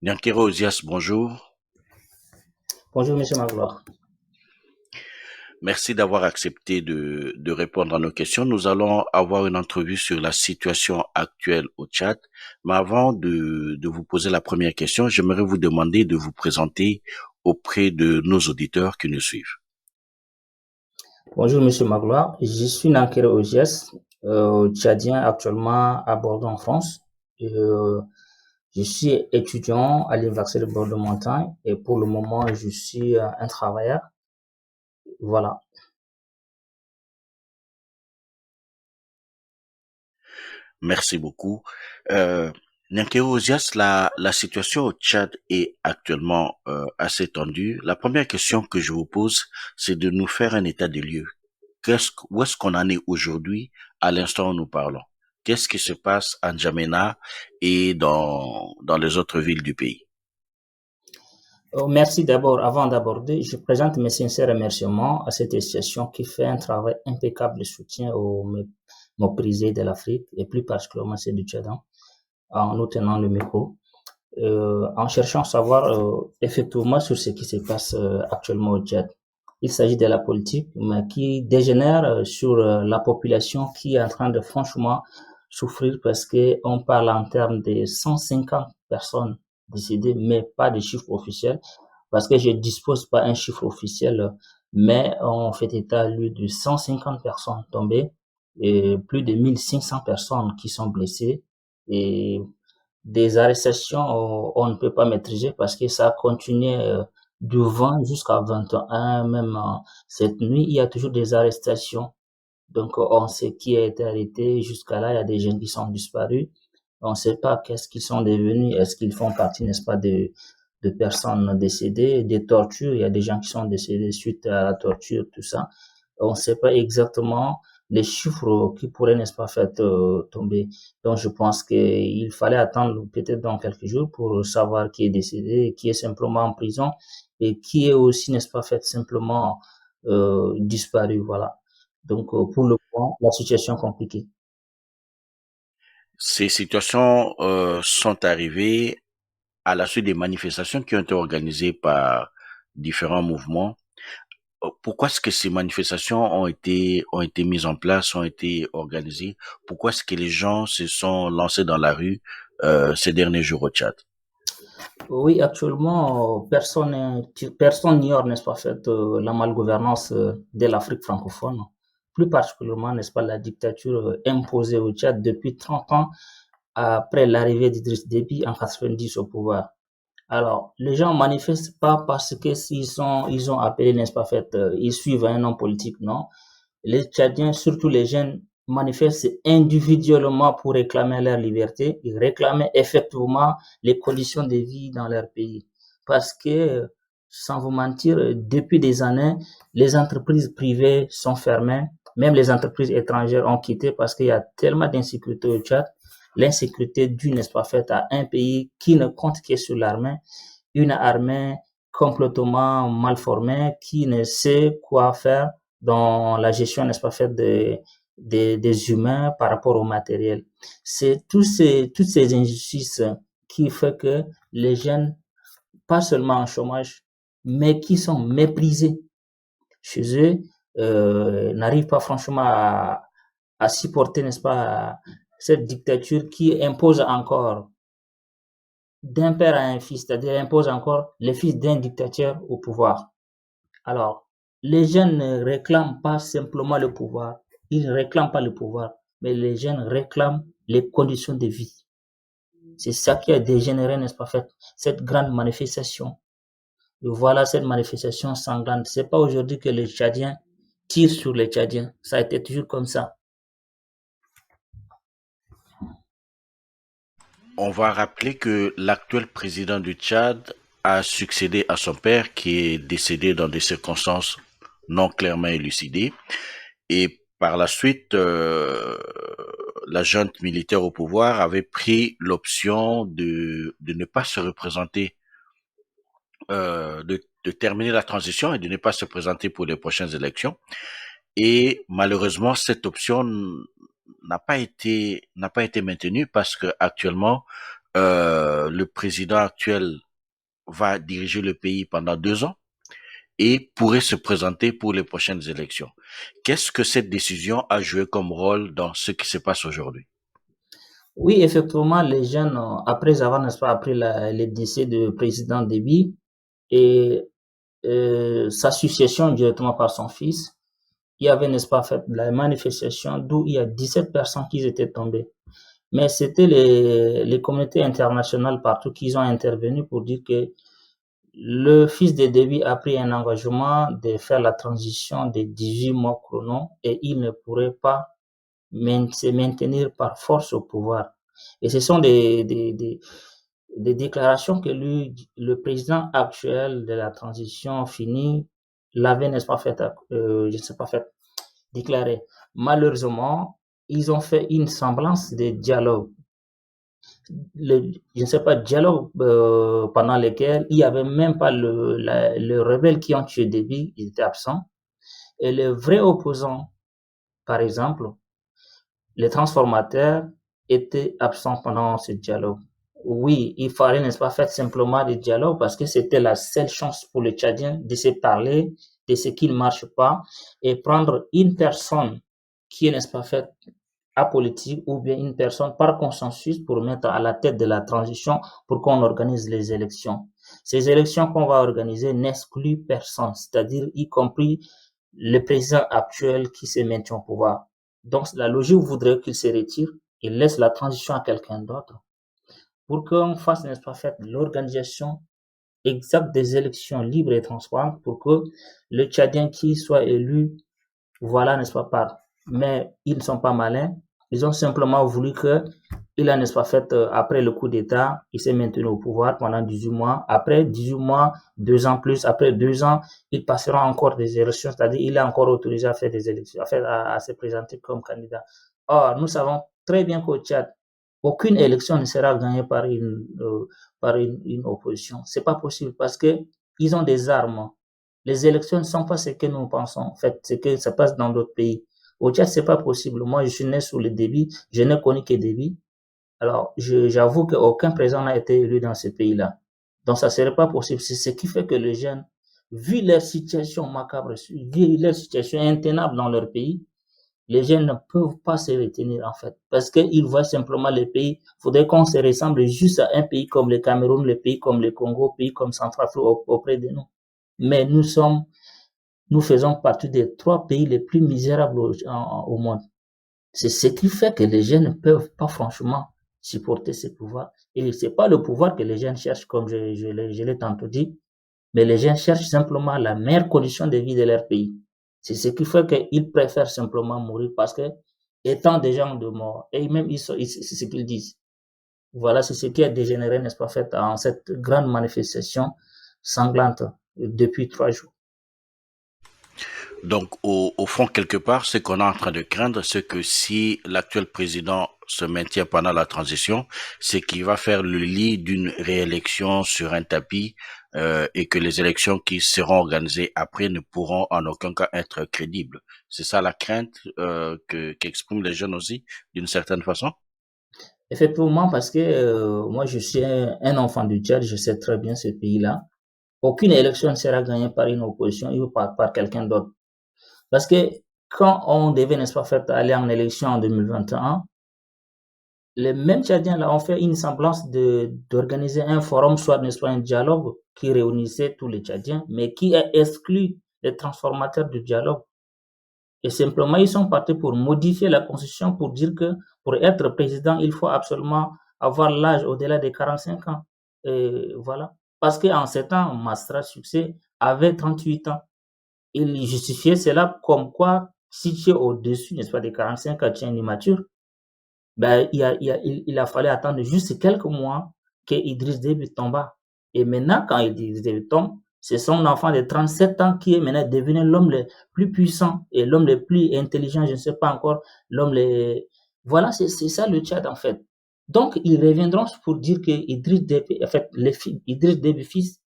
Nyankero Ozias, bonjour. Bonjour, Monsieur Magloire. Merci d'avoir accepté de répondre à nos questions. Nous allons avoir une entrevue sur la situation actuelle au Tchad. Mais avant de vous poser la première question, j'aimerais vous demander de vous présenter auprès de nos auditeurs qui nous suivent. Bonjour, Monsieur Magloire. Je suis Nankere Ogies, tchadien actuellement à Bordeaux en France. Je suis étudiant à l'Université de Bordeaux-Montagne et pour le moment, je suis un travailleur. Voilà. Merci beaucoup. Euh, Nyankero Ozias, la situation au Tchad est actuellement assez tendue. La première question que je vous pose, c'est de nous faire un état des lieux. Où est-ce qu'on en est aujourd'hui à l'instant où nous parlons? Qu'est-ce qui se passe à N'Djamena et dans les autres villes du pays? Merci d'abord. Avant d'aborder, je présente mes sincères remerciements à cette association qui fait un travail impeccable de soutien aux méprisés de l'Afrique et plus particulièrement ceux du Tchad, hein, en nous tenant le micro. En cherchant à savoir effectivement sur ce qui se passe actuellement au Tchad. Il s'agit de la politique, mais qui dégénère sur la population qui est en train de franchement souffrir parce que on parle en termes de 150 personnes décédées, mais pas de chiffre officiel, parce que je dispose pas un chiffre officiel, mais on fait état lieu de 150 personnes tombées et plus de 1500 personnes qui sont blessées et des arrestations, on ne peut pas maîtriser parce que ça continue de 20 jusqu'à 21, même cette nuit, il y a toujours des arrestations. Donc, on sait qui a été arrêté. Jusqu'à là, il y a des jeunes qui sont disparus. On ne sait pas qu'est-ce qu'ils sont devenus. Est-ce qu'ils font partie, n'est-ce pas, de personnes décédées, des tortures. Il y a des gens qui sont décédés suite à la torture, tout ça. On ne sait pas exactement les chiffres qui pourraient, n'est-ce pas, faire tomber. Donc, je pense qu'il fallait attendre peut-être dans quelques jours pour savoir qui est décédé, qui est simplement en prison et qui est aussi, n'est-ce pas, fait simplement disparu. Voilà. Donc, pour le moment, la situation est compliquée. Ces situations sont arrivées à la suite des manifestations qui ont été organisées par différents mouvements. Pourquoi est-ce que ces manifestations ont été mises en place, ont été organisées? Pourquoi est-ce que les gens se sont lancés dans la rue ces derniers jours au Tchad? Oui, actuellement, personne n'ignore, n'est-ce pas, fait, la malgouvernance de l'Afrique francophone, plus particulièrement, n'est-ce pas, la dictature imposée au Tchad depuis 30 ans après l'arrivée d'Idriss Déby en 90 au pouvoir. Alors, les gens manifestent pas parce que ils ont appelé, n'est-ce pas, fait, ils suivent un homme politique, non. Les Tchadiens, surtout les jeunes, manifestent individuellement pour réclamer leur liberté. Ils réclament effectivement les conditions de vie dans leur pays. Parce que, sans vous mentir, depuis des années, les entreprises privées sont fermées. Même les entreprises étrangères ont quitté parce qu'il y a tellement d'insécurité au Tchad. L'insécurité due, n'est-ce pas, faite à un pays qui ne compte que sur l'armée, une armée complètement mal formée, qui ne sait quoi faire dans la gestion, n'est-ce pas, faite des humains par rapport au matériel. C'est toutes ces injustices qui fait que les jeunes, pas seulement en chômage, mais qui sont méprisés chez eux, n'arrivent pas franchement à supporter, n'est-ce pas, cette dictature qui impose encore d'un père à un fils, c'est-à-dire impose encore les fils d'un dictateur au pouvoir. Alors, les jeunes ne réclament pas simplement le pouvoir, ils ne réclament pas le pouvoir, mais les jeunes réclament les conditions de vie. C'est ça qui a dégénéré, n'est-ce pas, fait, cette grande manifestation. Et voilà cette manifestation sanglante. C'est pas aujourd'hui que les Tchadiens tirent sur les Tchadiens. Ça a été toujours comme ça. On va rappeler que l'actuel président du Tchad a succédé à son père qui est décédé dans des circonstances non clairement élucidées. Et par la suite, la junte militaire au pouvoir avait pris l'option de ne pas se représenter, de terminer la transition et de ne pas se présenter pour les prochaines élections. Et malheureusement, cette option n'a pas été maintenue parce que actuellement, Le président actuel va diriger le pays pendant 2 ans et pourrait se présenter pour les prochaines élections. Qu'est-ce que cette décision a joué comme rôle dans ce qui se passe aujourd'hui? Oui, effectivement, les jeunes, après avoir, n'est-ce pas, appris les décès du président Déby et sa succession directement par son fils, il y avait, n'est-ce pas, fait la manifestation d'où il y a 17 personnes qui étaient tombées. Mais c'était les communautés internationales partout qui ont intervenu pour dire que le fils de Déby a pris un engagement de faire la transition des 18 mois chrono et il ne pourrait pas se maintenir par force au pouvoir. Et ce sont des déclarations que lui, le président actuel de la transition finie l'avait, n'est-ce pas, fait, je ne sais pas, fait déclarer. Malheureusement, ils ont fait une semblance de dialogue. Je ne sais pas, dialogue pendant lequel il n'y avait même pas le rebelle qui ont tué Déby, ils étaient absents. Et les vrais opposants, par exemple, les transformateurs étaient absents pendant ce dialogue. Oui, il fallait, n'est-ce pas, faire simplement des dialogues parce que c'était la seule chance pour les Tchadiens de se parler de ce qui ne marche pas et prendre une personne qui est, n'est-ce pas, faite apolitique ou bien une personne par consensus pour mettre à la tête de la transition pour qu'on organise les élections. Ces élections qu'on va organiser n'excluent personne, c'est-à-dire y compris le président actuel qui se maintient au pouvoir. Donc la logique voudrait qu'il se retire et laisse la transition à quelqu'un d'autre pour qu'on fasse, n'est-ce pas, fait l'organisation exacte des élections libres et transparentes pour que le Tchadien qui soit élu, voilà, n'est-ce pas, par. Mais ils ne sont pas malins. Ils ont simplement voulu que il a, n'est-ce pas, fait, après le coup d'État, il s'est maintenu au pouvoir pendant 18 mois. Après 18 mois, 2 ans plus, après 2 ans, il passera encore des élections, c'est-à-dire il est encore autorisé à faire des élections, à se présenter comme candidat. Or, nous savons très bien qu'au Tchad, aucune élection ne sera gagnée par une opposition. C'est pas possible parce que ils ont des armes. Les élections ne sont pas ce que nous pensons. En fait, ce que ça passe dans d'autres pays. Au Tchad, c'est pas possible. Moi, je suis né sous le Déby. Je n'ai connu que Déby. Alors, j'avoue qu'aucun président n'a été élu dans ce pays-là. Donc, ça serait pas possible. C'est ce qui fait que les jeunes, vu leur situation macabre, vu leur situation intenable dans leur pays, les jeunes ne peuvent pas se retenir, en fait. Parce qu'ils voient simplement les pays. Il faudrait qu'on se ressemble juste à un pays comme le Cameroun, le pays comme le Congo, pays comme Centrafrique auprès de nous. Mais nous faisons partie des 3 pays les plus misérables au monde. C'est ce qui fait que les jeunes ne peuvent pas franchement supporter ce pouvoir. Et c'est pas le pouvoir que les jeunes cherchent, comme je l'ai tantôt dit, mais les jeunes cherchent simplement la meilleure condition de vie de leur pays. C'est ce qui fait qu'ils préfèrent simplement mourir parce que, étant des gens de mort, et même c'est ce qu'ils disent. Voilà, c'est ce qui a dégénéré, n'est-ce pas, fait en cette grande manifestation sanglante depuis 3 jours. Donc, au fond, quelque part, ce qu'on est en train de craindre, c'est que si l'actuel président se maintient pendant la transition, c'est qu'il va faire le lit d'une réélection sur un tapis et que les élections qui seront organisées après ne pourront en aucun cas être crédibles. C'est ça la crainte qu'expriment les jeunes aussi, d'une certaine façon? Effectivement, parce que moi, je suis un enfant du Tchad, je sais très bien ce pays-là. Aucune élection ne sera gagnée par une opposition ou par quelqu'un d'autre. Parce que quand on devait, n'est-ce pas, faire aller en élection en 2021, les mêmes Tchadiens là ont fait une semblance d'organiser un forum, soit, n'est-ce pas, un dialogue qui réunissait tous les Tchadiens, mais qui a exclu les transformateurs du dialogue. Et simplement, ils sont partis pour modifier la constitution pour dire que pour être président, il faut absolument avoir l'âge au-delà des 45 ans. Et voilà. Parce qu'en 7 ans, Mastra Succès avait 38 ans. Il justifiait cela comme quoi, si tu es au-dessus, n'est-ce pas, des 45 ans, tu es immature, ben, il a fallu attendre juste quelques mois que Idriss Déby tomba. Et maintenant, quand Idriss Déby tombe, c'est son enfant de 37 ans qui est maintenant devenu l'homme le plus puissant et l'homme le plus intelligent, je ne sais pas encore, l'homme le... Voilà, c'est ça le Tchad en fait. Donc, ils reviendront pour dire que Idriss Déby, en fait, Idriss Déby fils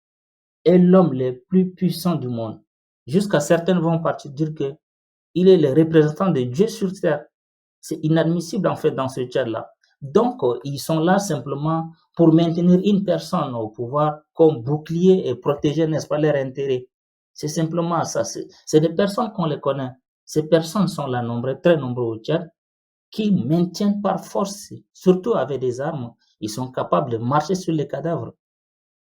est l'homme le plus puissant du monde. Jusqu'à certains vont partir dire que il est le représentant de Dieu sur terre. C'est inadmissible en fait dans ce Tchad-là. Donc, ils sont là simplement pour maintenir une personne au pouvoir comme bouclier et protéger, n'est-ce pas, leurs intérêts. C'est simplement ça. C'est des personnes qu'on les connaît. Ces personnes sont là nombreuses, très nombreux au Tchad, qui maintiennent par force, surtout avec des armes, ils sont capables de marcher sur les cadavres.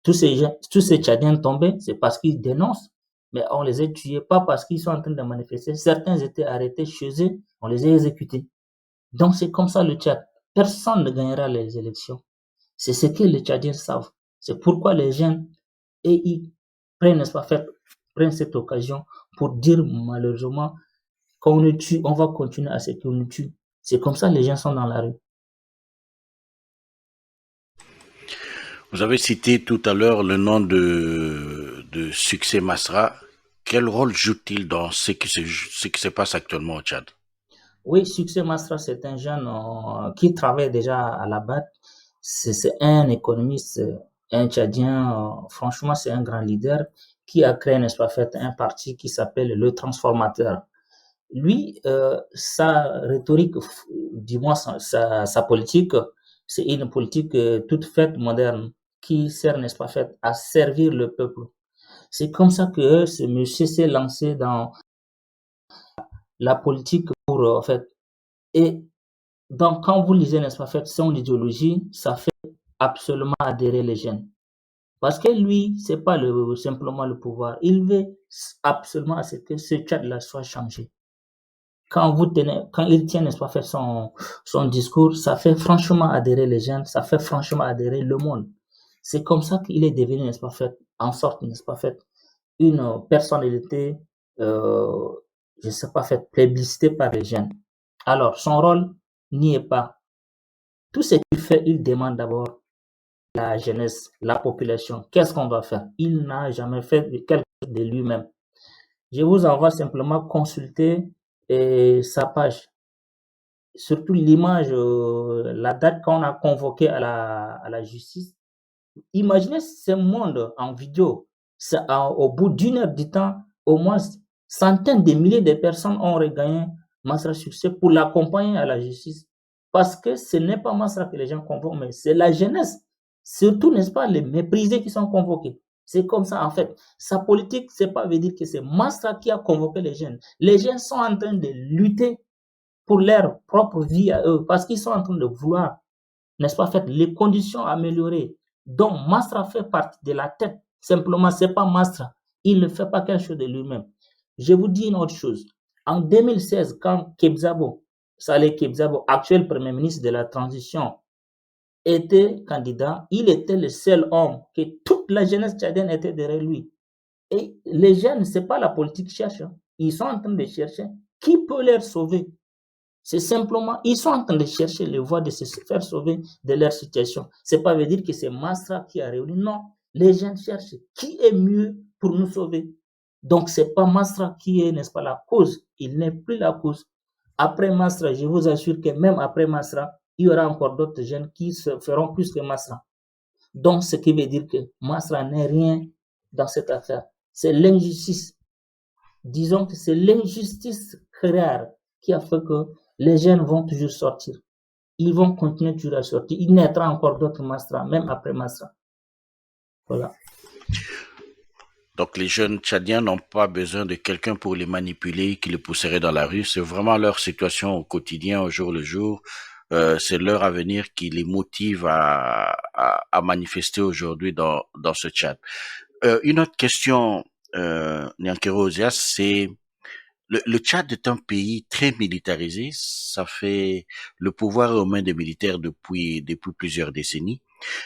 Tous ces Tchadiens tombés, c'est parce qu'ils dénoncent, mais on les a tués pas parce qu'ils sont en train de manifester. Certains étaient arrêtés chez eux, on les a exécutés. Donc c'est comme ça le Tchad. Personne ne gagnera les élections. C'est ce que les Tchadiens savent. C'est pourquoi les jeunes et ils prennent, n'est-ce pas, prennent cette occasion pour dire malheureusement qu'on nous tue, on va continuer à ce qu'on nous tue. C'est comme ça que les gens sont dans la rue. Vous avez cité tout à l'heure le nom de Succès Masra. Quel rôle joue-t-il dans ce qui se passe actuellement au Tchad? Oui, Succès Mastra, c'est un jeune qui travaille déjà à la BAD. C'est un économiste, un Tchadien, franchement, c'est un grand leader qui a créé, n'est-ce pas, fait un parti qui s'appelle le Transformateur. Lui, sa rhétorique, du moins sa politique, c'est une politique toute faite moderne qui sert, n'est-ce pas, fait à servir le peuple. C'est comme ça que ce monsieur s'est lancé dans la politique pour, en fait, et donc quand vous lisez, n'est-ce pas, fait son idéologie, ça fait absolument adhérer les jeunes. Parce que lui, c'est pas simplement le pouvoir. Il veut absolument à ce que ce Tchad-là soit changé. Quand il tient, n'est-ce pas, faire son discours, ça fait franchement adhérer les jeunes, ça fait franchement adhérer le monde. C'est comme ça qu'il est devenu, n'est-ce pas, fait, en sorte, n'est-ce pas, fait, une personnalité, euh, je ne sais pas, fait, plébiscitée par les jeunes. Alors, son rôle n'y est pas. Tout ce qu'il fait, il demande d'abord la jeunesse, la population. Qu'est-ce qu'on doit faire? Il n'a jamais fait quelque chose de lui-même. Je vous envoie simplement consulter sa page, surtout l'image, la date qu'on a convoqué à la justice. Imaginez ce monde en vidéo. Au bout d'une heure du temps, au moins centaines de milliers de personnes ont regagné Masra Succès pour l'accompagner à la justice. Parce que ce n'est pas Masra que les gens convoquent, mais c'est la jeunesse. Surtout, n'est-ce pas, les méprisés qui sont convoqués. C'est comme ça, en fait. Sa politique, c'est pas veut dire que c'est Masra qui a convoqué les jeunes. Les jeunes sont en train de lutter pour leur propre vie à eux, parce qu'ils sont en train de vouloir, n'est-ce pas, fait les conditions améliorées. Donc, Masra fait partie de la tête. Simplement, c'est pas Masra. Il ne fait pas quelque chose de lui-même. Je vous dis une autre chose. En 2016, quand Kebzabo, Saleh Kebzabo, actuel premier ministre de la transition, était candidat, il était le seul homme que toute la jeunesse tchadienne était derrière lui. Et les jeunes, c'est pas la politique qui cherche. Ils sont en train de chercher qui peut les sauver. C'est simplement, ils sont en train de chercher les voies de se faire sauver de leur situation. C'est pas veut dire que c'est Masra qui a réuni. Non, les jeunes cherchent qui est mieux pour nous sauver. Donc, c'est pas Masra qui est, n'est-ce pas, la cause. Il n'est plus la cause. Après Masra, je vous assure que même après Masra, il y aura encore d'autres jeunes qui se feront plus que Masra. Donc, ce qui veut dire que Masra n'est rien dans cette affaire. C'est l'injustice. Disons que c'est l'injustice créée qui a fait que les jeunes vont toujours sortir. Ils vont continuer toujours à sortir. Il naîtra encore d'autres Masra, même après Masra. Voilà. Donc les jeunes Tchadiens n'ont pas besoin de quelqu'un pour les manipuler, qui les pousserait dans la rue. C'est vraiment leur situation au quotidien, au jour le jour. C'est leur avenir qui les motive à manifester aujourd'hui dans ce Tchad. Une autre question, Nyankero Ozias, c'est le Tchad est un pays très militarisé. Ça fait le pouvoir est aux mains des militaires depuis plusieurs décennies.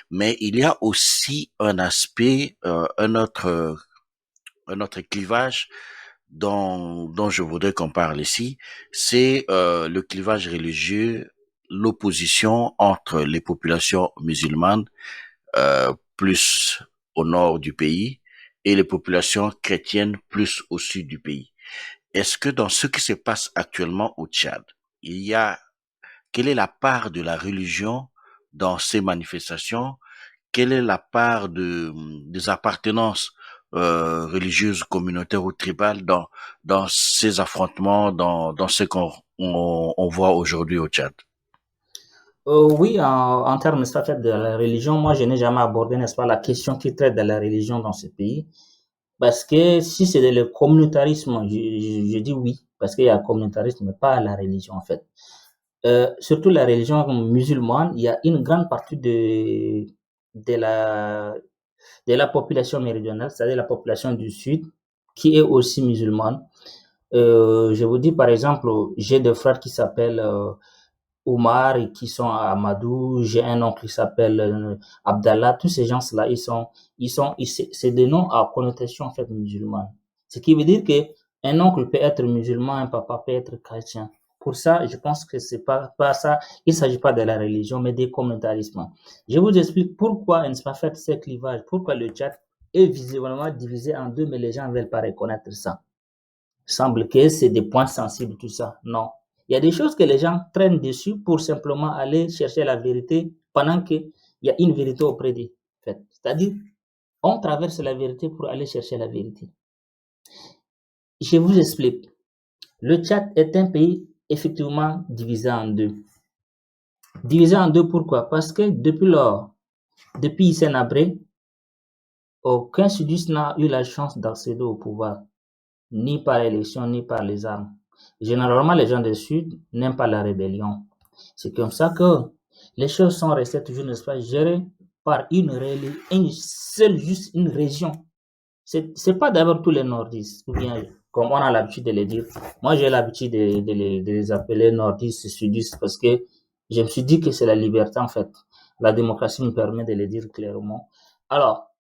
Mais il y a aussi un aspect, un autre clivage dont je voudrais qu'on parle ici, c'est le clivage religieux, l'opposition entre les populations musulmanes plus au nord du pays et les populations chrétiennes plus au sud du pays. Est-ce que dans ce qui se passe actuellement au Tchad, il y a quelle est la part de la religion dans ces manifestations? Quelle est la part des appartenances religieuses, communautaires ou tribales dans ces affrontements, dans ce qu'on voit aujourd'hui au Tchad? Oui, en termes n'est-ce pas, fait, de la religion, moi je n'ai jamais abordé, n'est-ce pas, la question qui traite de la religion dans ce pays. Parce que si c'est le communautarisme, je dis oui, parce qu'il y a le communautarisme, mais pas la religion en fait. Surtout la religion musulmane, il y a une grande partie de la, de la population méridionale, c'est-à-dire la population du Sud, qui est aussi musulmane. Je vous dis par exemple, j'ai des frères qui s'appellent Oumar et qui sont à Amadou, j'ai un oncle qui s'appelle Abdallah, tous ces gens-là, c'est des noms à connotation en fait musulmane. Ce qui veut dire que un oncle peut être musulman, un papa peut être chrétien. Pour ça, je pense que c'est pas ça. Il ne s'agit pas de la religion, mais des communautarismes. Je vous explique pourquoi n'est-ce pas fait ces clivages, pourquoi le Tchad est visiblement divisé en deux, mais les gens ne veulent pas reconnaître ça. Il semble que c'est des points sensibles, tout ça. Non. Il y a des choses que les gens traînent dessus pour simplement aller chercher la vérité pendant qu'il y a une vérité auprès des faits. C'est-à-dire, on traverse la vérité pour aller chercher la vérité. Je vous explique. Le Tchad est un pays effectivement divisé en deux. Divisé en deux, pourquoi? Parce que depuis Hissène Habré, aucun sudiste n'a eu la chance d'accéder au pouvoir, ni par élection, ni par les armes. Généralement, les gens du Sud n'aiment pas la rébellion. C'est comme ça que les choses sont restées toujours, n'est-ce pas, gérées par une seule, juste une région. C'est pas d'abord tous les nordistes, ou bien, comme on a l'habitude de les dire. Moi, j'ai l'habitude de les appeler nordistes, sudistes, parce que je me suis dit que c'est la liberté, en fait. La démocratie me permet de le dire clairement. Alors,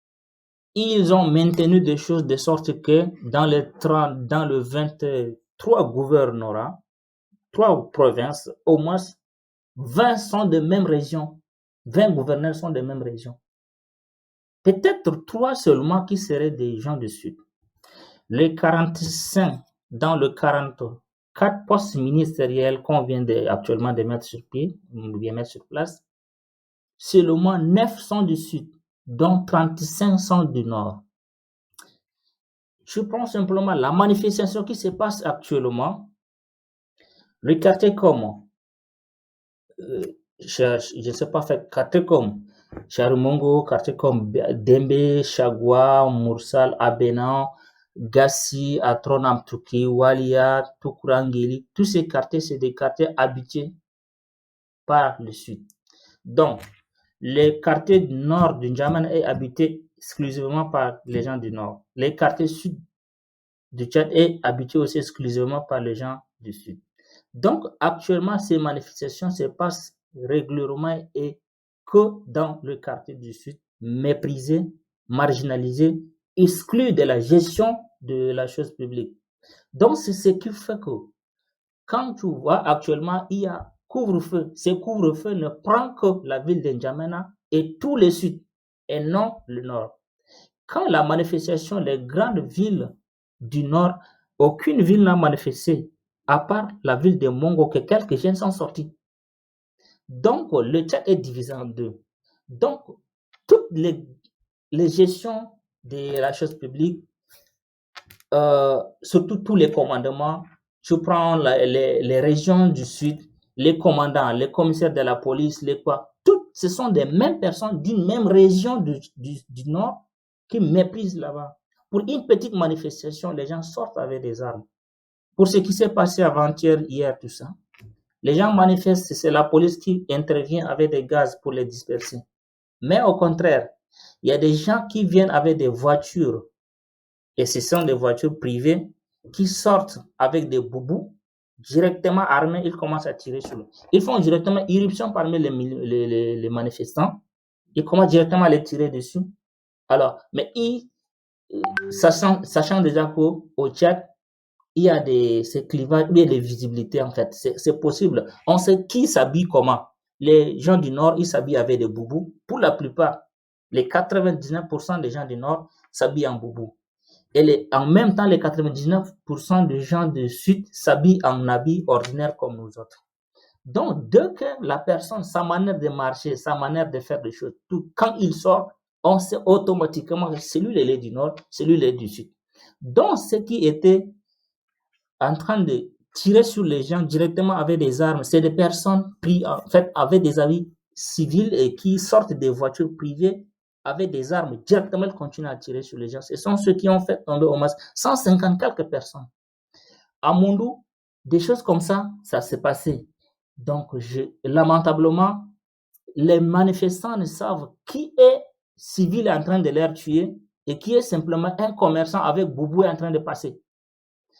ils ont maintenu des choses de sorte que dans le 23 gouvernorats, 3 provinces, au moins 20 sont de même région. 20 gouverneurs sont de même région. Peut-être 3 seulement qui seraient des gens du Sud. Les 45 dans le 44 postes ministériels qu'on vient actuellement de mettre sur pied, ou bien mettre sur place, seulement 9 sont du Sud, dont 35 sont du Nord. Je prends simplement la manifestation qui se passe actuellement. Le quartier comme, je ne sais pas, fait quartier comme Charimongo, quartier comme Dembe, Chagua, Mursal, Abenan, Gassi, Atronam Tuki, Walia, Tukurangeli, tous ces quartiers, c'est des quartiers habités par le Sud. Donc, les quartiers du nord du N'Djamena est habité exclusivement par les gens du nord. Les quartiers sud du Tchad est habité aussi exclusivement par les gens du Sud. Donc, actuellement, ces manifestations se passent régulièrement et que dans le quartier du Sud, méprisé, marginalisé, exclu de la gestion de la chose publique. Donc, c'est ce qui fait que quand tu vois actuellement, il y a couvre-feu. Ce couvre-feu ne prend que la ville de N'Djamena et tout le Sud et non le Nord. Quand la manifestation, les grandes villes du Nord, aucune ville n'a manifesté, à part la ville de Mongo, que quelques jeunes sont sortis. Donc, le Tchad est divisé en deux. Donc, toutes les gestions de la chose publique, surtout tous les commandements, tu prends les régions du Sud, les commandants, les commissaires de la police, les quoi, toutes, ce sont des mêmes personnes d'une même région du Nord qui méprisent là-bas. Pour une petite manifestation, les gens sortent avec des armes. Pour ce qui s'est passé avant-hier, hier, tout ça, les gens manifestent, c'est la police qui intervient avec des gaz pour les disperser. Mais au contraire, il y a des gens qui viennent avec des voitures, et ce sont des voitures privées, qui sortent avec des boubous, directement armés, ils commencent à tirer sur eux. Ils font directement irruption parmi les manifestants, ils commencent directement à les tirer dessus. Alors, mais sachant déjà qu'au Tchad, il y a ces clivages, il y a des visibilités en fait. C'est possible. On sait qui s'habille comment. Les gens du Nord, ils s'habillent avec des boubous. Pour la plupart, les 99% des gens du Nord s'habillent en boubou. Et en même temps, les 99% des gens du Sud s'habillent en habits ordinaires comme nous autres. Donc, dès que la personne, sa manière de marcher, sa manière de faire des choses, tout, quand il sort, on sait automatiquement que celui-là est du Nord, celui-là est du Sud. Donc, ce qui était en train de tirer sur les gens directement avec des armes. C'est des personnes en fait, avec des avis civils et qui sortent des voitures privées avec des armes. Directement, ils continuent à tirer sur les gens. Ce sont ceux qui ont fait tomber au masque 150 quelques personnes. À Mondou, des choses comme ça s'est passé. Donc, lamentablement, les manifestants ne savent qui est civil en train de les tuer et qui est simplement un commerçant avec boubou en train de passer.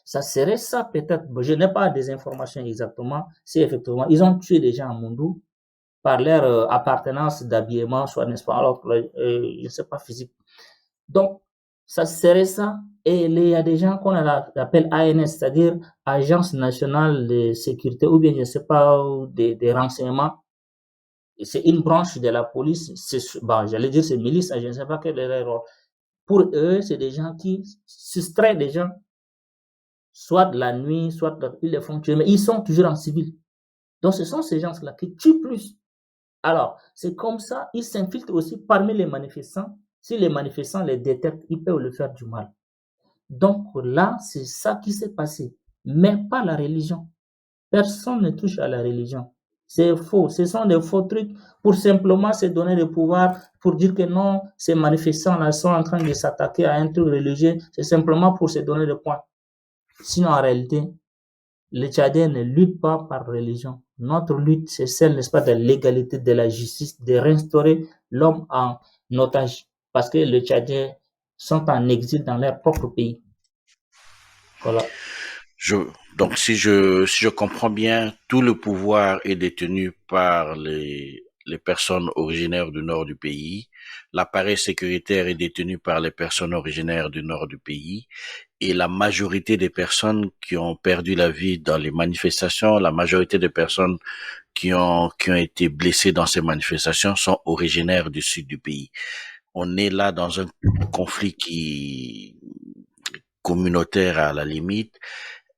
Ça serait ça peut-être, je n'ai pas des informations exactement, si effectivement ils ont tué des gens à Mondou par leur appartenance d'habillement, soit n'est-ce pas, alors je ne sais pas, physique. Donc, ça serait ça. Et il y a des gens qu'on appelle ANS, c'est-à-dire Agence nationale de sécurité, ou bien je ne sais pas, des renseignements. C'est une branche de la police, bon, j'allais dire c'est milice, je ne sais pas quel est leur rôle. Pour eux, c'est des gens qui soustraient des gens soit de la nuit, soit ils les font tuer, mais ils sont toujours en civil. Donc, ce sont ces gens-là qui tuent plus. Alors, c'est comme ça, ils s'infiltrent aussi parmi les manifestants. Si les manifestants les détectent, ils peuvent le faire du mal. Donc là, c'est ça qui s'est passé, mais pas la religion. Personne ne touche à la religion. C'est faux. Ce sont des faux trucs pour simplement se donner le pouvoir, pour dire que non, ces manifestants-là sont en train de s'attaquer à un truc religieux. C'est simplement pour se donner le point. Sinon, en réalité, les Tchadiens ne luttent pas par religion. Notre lutte, c'est celle, n'est-ce pas, de l'égalité, de la justice, de restaurer l'homme en otage. Parce que les Tchadiens sont en exil dans leur propre pays. Voilà. Je, donc, si je comprends bien, tout le pouvoir est détenu par les personnes originaires du nord du pays. L'appareil sécuritaire est détenu par les personnes originaires du nord du pays. Et la majorité des personnes qui ont perdu la vie dans les manifestations, la majorité des personnes qui ont été blessées dans ces manifestations sont originaires du sud du pays. On est là dans un conflit qui communautaire à la limite.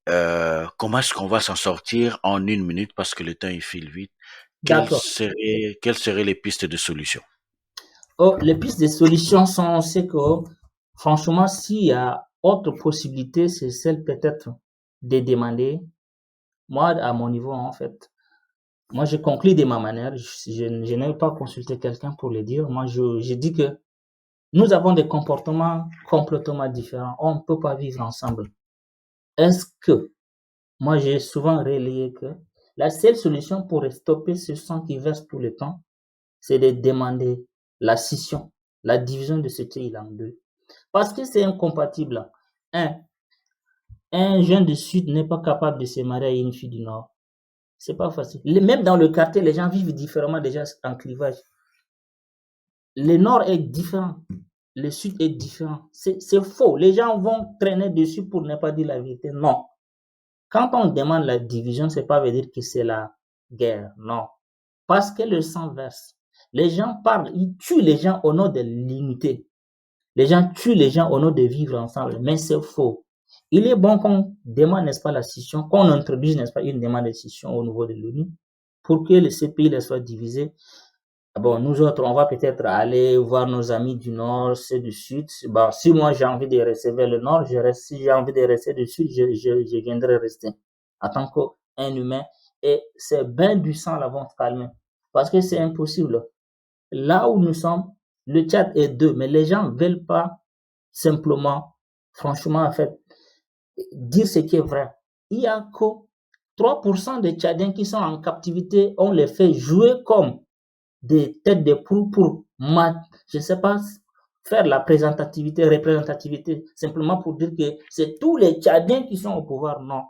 Comment est-ce qu'on va s'en sortir en une minute parce que le temps il file vite? D'accord. Quelles seraient les pistes de solution? Oh, les pistes de solutions sont, c'est que, franchement, s'il y a autre possibilité, c'est celle peut-être de demander, moi, à mon niveau, en fait, moi, je conclue de ma manière, je n'ai pas consulté quelqu'un pour le dire. Moi, je dis que nous avons des comportements complètement différents. On ne peut pas vivre ensemble. Est-ce que, moi, j'ai souvent relayé que la seule solution pour stopper ce sang qui verse tout le temps, c'est de demander la scission, la division de ce pays en deux. Parce que c'est incompatible. Un jeune du Sud n'est pas capable de se marier à une fille du Nord. C'est pas facile. Même dans le quartier, les gens vivent différemment déjà en clivage. Le Nord est différent. Le Sud est différent. C'est faux. Les gens vont traîner dessus pour ne pas dire la vérité. Non. Quand on demande la division, c'est pas veut dire que c'est la guerre. Non. Parce que le sang verse. Les gens parlent, ils tuent les gens au nom de l'unité. Les gens tuent les gens au nom de vivre ensemble, mais c'est faux. Il est bon qu'on demande, n'est-ce pas, la scission, qu'on introduise, n'est-ce pas, une demande de scission au niveau de l'ONU pour que ces pays soient divisés. Bon, nous autres, on va peut-être aller voir nos amis du Nord, ceux du Sud. Bon, si moi j'ai envie de rester vers le Nord, je reste. Si j'ai envie de rester du Sud, je viendrai rester en tant qu'un humain. Et c'est bien du sang là vont se calmer. Parce que c'est impossible. Là où nous sommes, le Tchad est deux, mais les gens ne veulent pas simplement, franchement, en fait, dire ce qui est vrai. Il y a que 3% des Tchadiens qui sont en captivité, on les fait jouer comme des têtes de proue pour, je ne sais pas, faire la représentativité, simplement pour dire que c'est tous les Tchadiens qui sont au pouvoir. Non.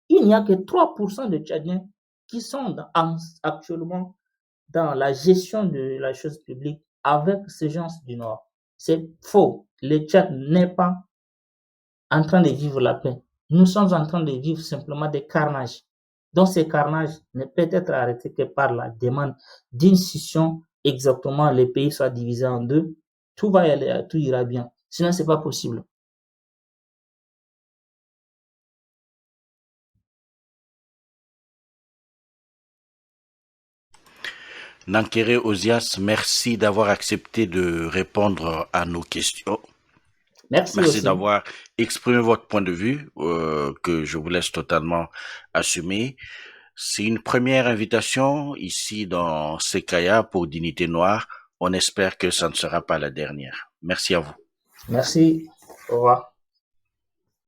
Il n'y a que 3% de Tchadiens qui sont actuellement dans la gestion de la chose publique avec ces gens du Nord. C'est faux. Le Tchad n'est pas en train de vivre la paix. Nous sommes en train de vivre simplement des carnages. Donc ces carnages ne peuvent être arrêtés que par la demande d'une scission, exactement les pays soient divisés en deux. Tout va y aller, tout ira bien. Sinon, c'est pas possible. Nankere Ozias, merci d'avoir accepté de répondre à nos questions. Merci Merci aussi. d'avoir exprimé votre point de vue, que je vous laisse totalement assumer. C'est une première invitation ici dans Sekaya pour Dignité Noire. On espère que ça ne sera pas la dernière. Merci à vous. Merci. Au revoir.